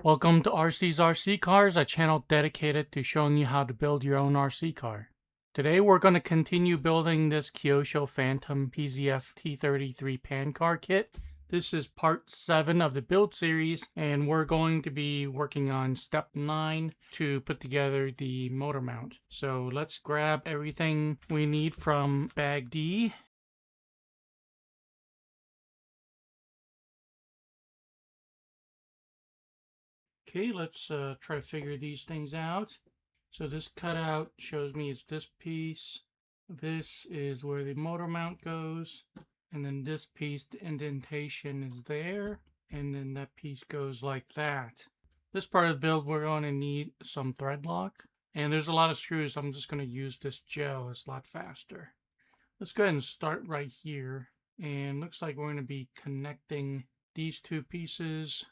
Welcome to RC's RC Cars, a channel dedicated to showing you how to build your own RC car. Today we're going to continue building this Kyosho Fantom PZF T-33 pan car kit. This is part 7 of the build series, and we're going to be working on step 9 to put together the motor mount. So let's grab everything we need from bag D. Okay, let's try to figure these things out. So this cutout shows me it's this piece. This is where the motor mount goes. And then this piece, the indentation is there. And then that piece goes like that. This part of the build, we're going to need some thread lock. And there's a lot of screws. So I'm just going to use this gel. It's a lot faster. Let's go ahead and start right here. And looks like we're going to be connecting these two pieces.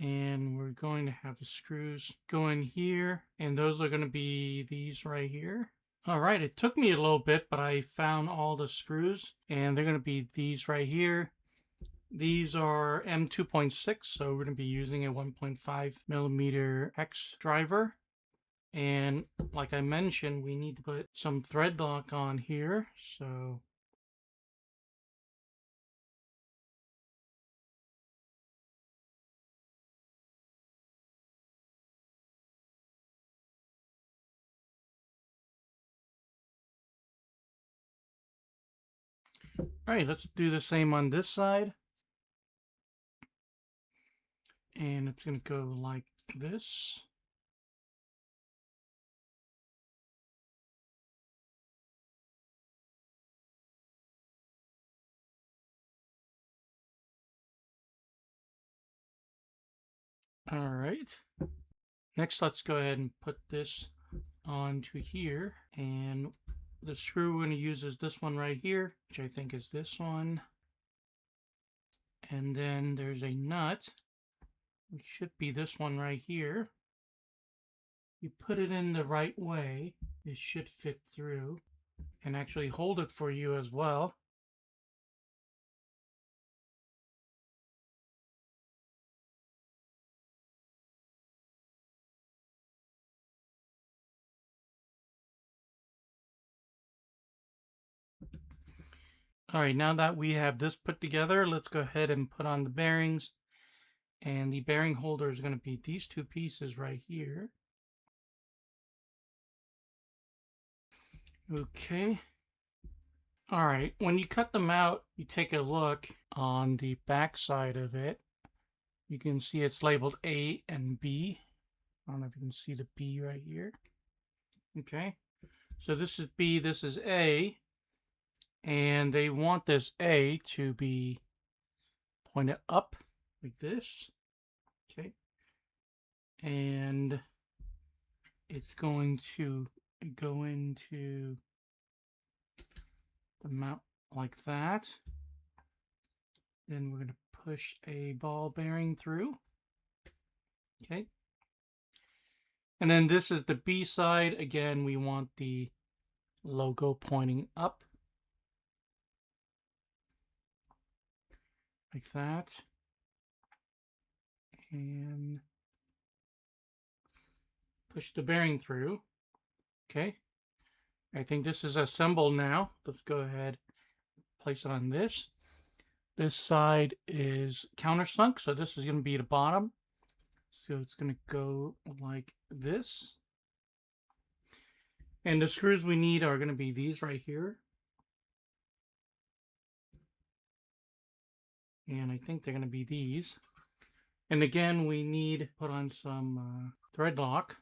And we're going to have the screws go in here, and those are going to be these right here. All right, it took me a little bit, but I found all the screws, and they're going to be these right here. These are M2.6, so we're going to be using a 1.5 millimeter X driver. And like I mentioned, we need to put some thread lock on here, so all right, let's do the same on this side. And it's going to go like this. All right. Next, let's go ahead and put this onto here. And the screw we're going to use is this one right here, which I think is this one. And then there's a nut, which should be this one right here. You put it in the right way, it should fit through and actually hold it for you as well. All right, now that we have this put together, let's go ahead and put on the bearings. And the bearing holder is going to be these two pieces right here. Okay. All right, when you cut them out, you take a look on the back side of it. You can see it's labeled A and B. I don't know if you can see the B right here. Okay, so this is B, this is A, and they want this A to be pointed up like this. Okay, and it's going to go into the mount like that. Then we're going to push a ball bearing through. Okay. And then this is the B side. Again, we want the logo pointing up. Like that. And push the bearing through. Okay. I think this is assembled now. Let's go ahead, place it on this. This side is countersunk, so this is going to be the bottom. So it's going to go like this. And the screws we need are going to be these right here. And I think they're going to be these. And again, we need to put on some thread lock.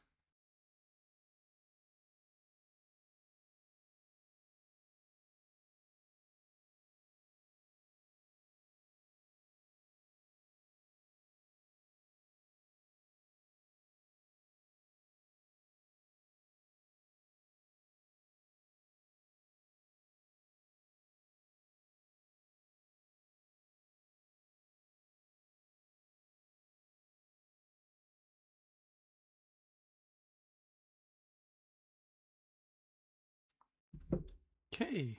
Okay.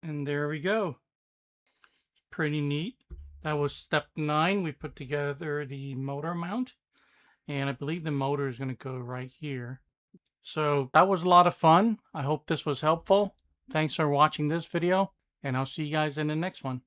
And there we go. Pretty neat. That was step 9. We put together the motor mount, and I believe the motor is going to go right here. So that was a lot of fun. I hope this was helpful. Thanks for watching this video, and I'll see you guys in the next one.